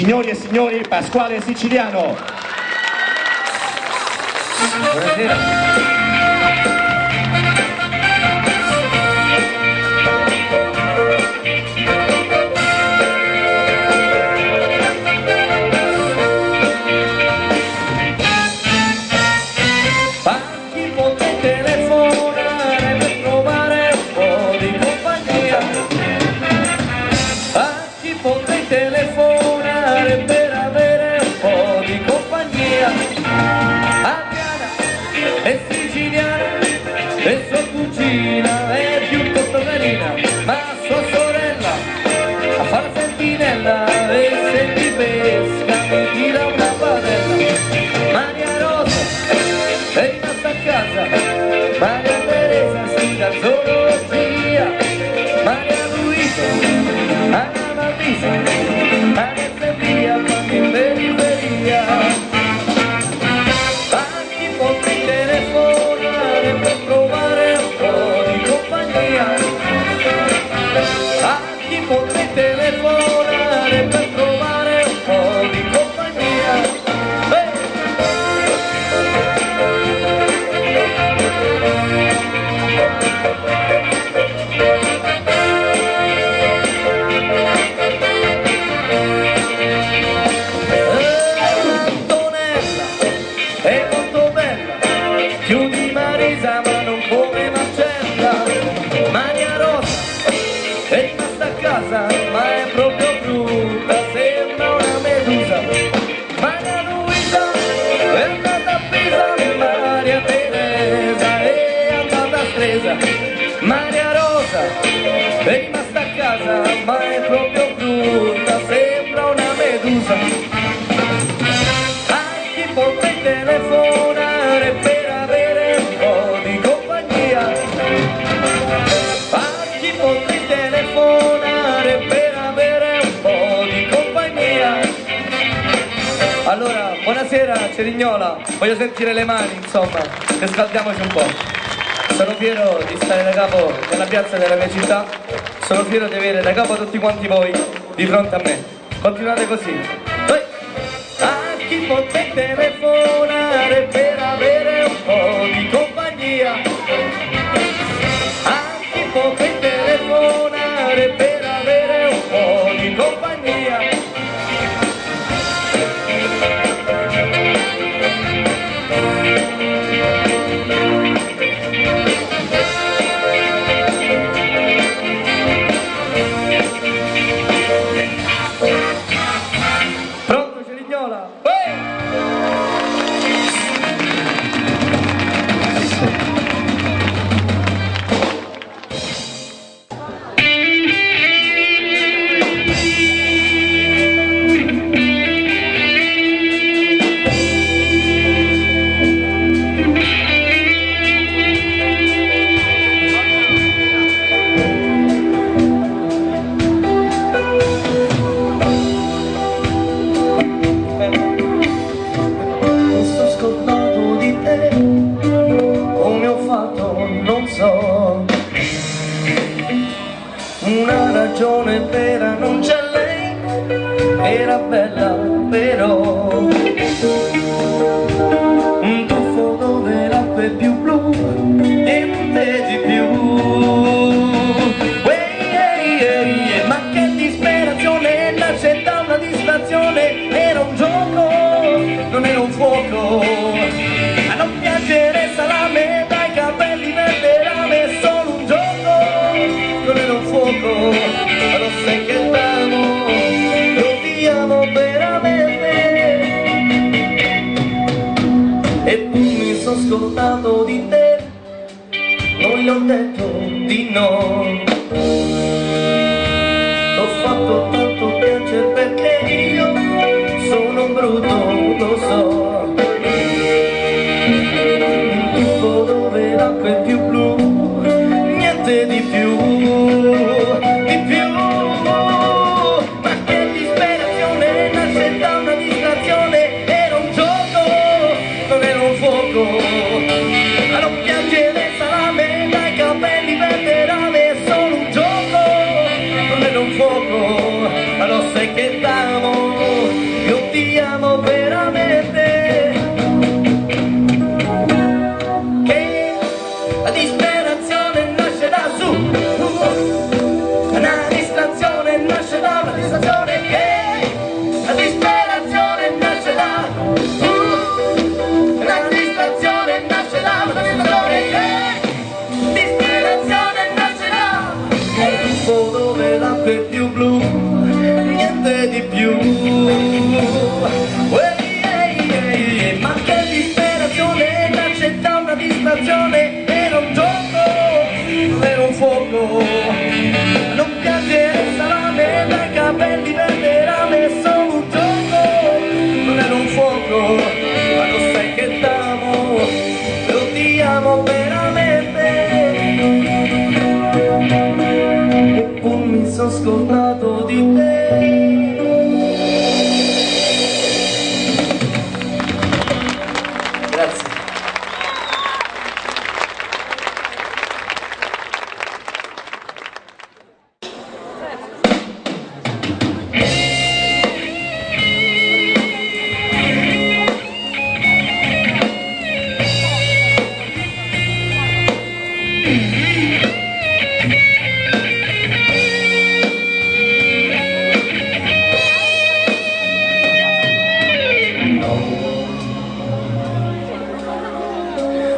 Signori e signori, Pasquale Siciliano. Buonasera. Telefonare per avere un po' di compagnia. Adriana è siciliana e sua cugina è piuttosto carina, ma sua sorella a far sentinella e se mi pesca mi tira una padella. Maria Rosa è rimasta a casa, Maria Teresa si dà zoologia, Maria Luisa Anna Malvisa adesso è via, fammi in periferia. A chi potrei telefonare per trovare un po' di compagnia? A chi potrei telefonare per trovare un po' di compagnia? Ma non come Marcella. Maria Rosa è rimasta a casa, ma è proprio brutta, sembra una medusa. Maria Luisa è andata a Pisa, Maria Teresa è andata a Stresa. Maria Rosa è rimasta a casa, ma è proprio brutta, sembra una medusa. A chi potrei telefonare per avere un po' di compagnia? A chi potrei telefonare per avere un po' di compagnia? Allora, buonasera Cerignola, voglio sentire le mani, insomma, e scaldiamoci un po'. Sono fiero di stare da capo nella piazza della mia città, sono fiero di avere da capo tutti quanti voi di fronte a me. Continuate così. A chi potrei telefonare per avere un po' di compagnia? A chi potrei telefonare per avere un po' di compagnia? Pronto Cerignola? Una ragione vera non c'è lei, era bella però un tuffo dove l'acqua è più blu e non vedi più. Ma che disperazione, nasce da una distrazione, era un gioco, non era un fuoco. A non piangere salame, dai capelli verde rame, è solo un gioco, non era un fuoco. Ma lo sai che t'amo, lo amo veramente. Eppure mi sono scordato di te, non gli ho detto di no. T'ho fatto tanto piacere perché io sono brutto, lo so. Un tuffo dove l'acqua è più blu, niente di più, di più. Ma che disperazione, nasce da una distrazione, era un gioco, non era un fuoco. A non piangere salame, dai capelli verde rame, è solo un gioco, non era un fuoco. Ma lo sai che t'amo, scordato di te. Grazie.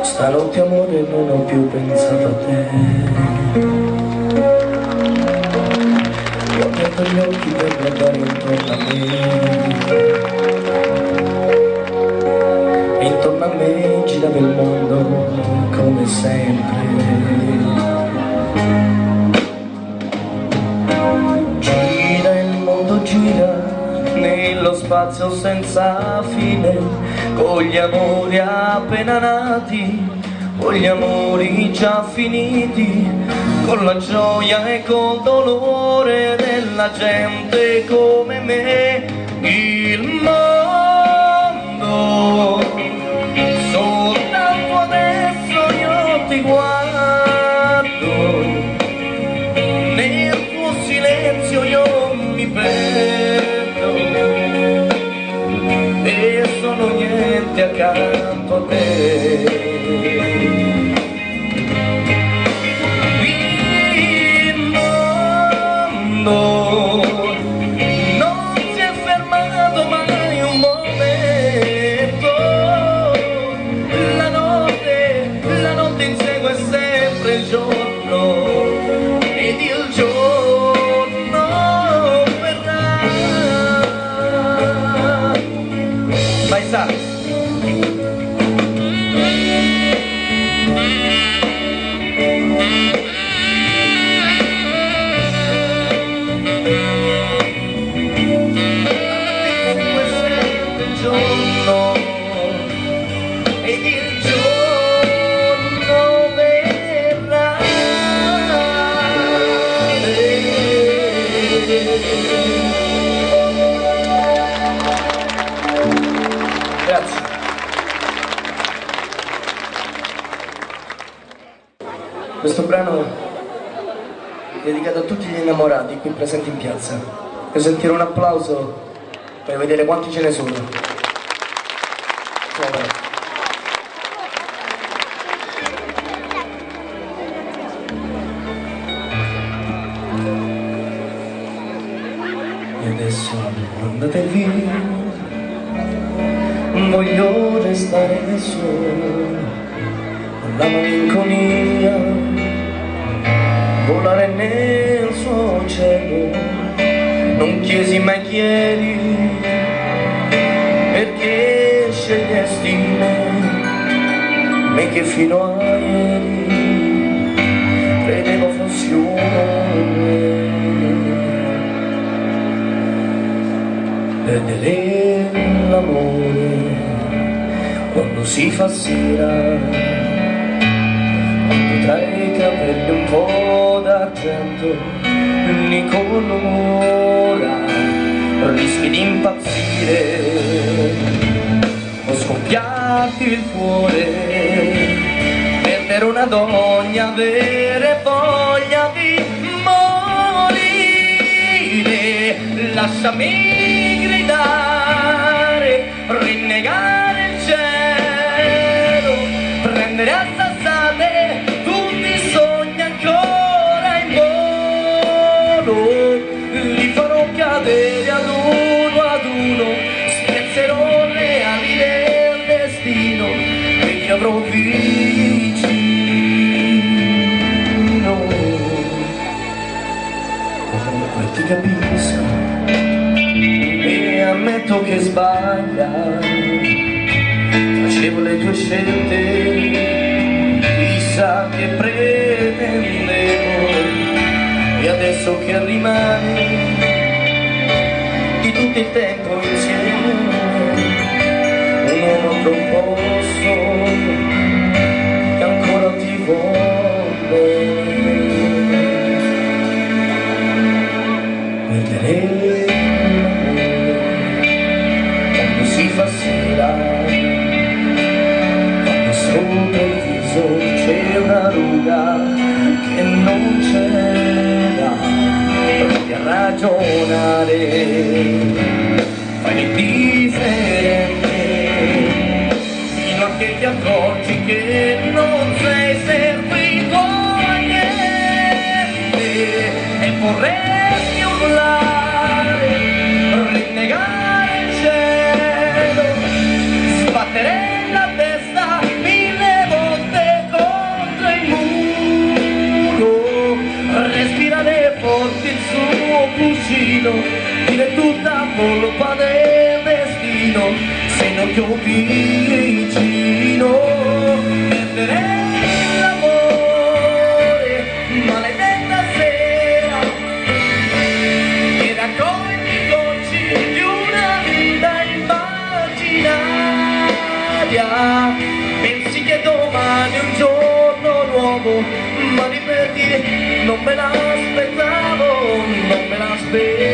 Stanotte amore non ho più pensato a te. Ho aperto gli occhi per guardare intorno a me. E intorno a me girava il mondo come sempre. Gira il mondo, gira nello spazio senza fine, con gli amori appena nati, con gli amori già finiti, con la gioia e col dolore della gente come me. Il mondo, soltanto adesso io ti guardo, nel tuo silenzio io mi perdo e sono niente accanto a te. Il mondo non si è fermato mai un momento, la notte insegue sempre il giorno ed il giorno verrà. Vai sax. Grazie. Questo brano è dedicato a tutti gli innamorati qui presenti in piazza. Voglio sentire un applauso per vedere quanti ce ne sono. E adesso andate via, voglio restare solo, con la malinconia, volare nel suo cielo. Non chiesi mai chiedi perché scegliesti me che fino a ieri credevo fossi uno. Perdere l'amore quando si fa sera, quando tra i capelli un po' d'argento li colora, rischi di impazzire o scoppiarti il cuore, perdere una donna, avere voglia di morire. Lasciami gridare, rinnegare il cielo, prendere a sassate tutti i sogni ancora in volo. Li farò cadere ad uno, spezzerò le ali del destino e ti avrò vicino. Comunque ti capisco e ammetto che sbaglia, facevo le tue scelte, chissà che pretendevo, e adesso che rimane di tutto il tempo insieme, un uomo troppo solo che ancora ti vuole. ragionare, fai differente, fino a che ti accorgi che non sei servito a niente e vorresti urlare, rinnegare il cielo, sbattere la testa 1000 volte contro il muro, respirare forte il suo cuscino, dire tutta colpa del destino, se non ti ho vicino, perdere l'amore, maledetta sera, e raccogliere i gocci di una vita immaginaria. Pensi che domani è un giorno nuovo, ma ripeti, non me l'aspettavo, non me l'aspettavo.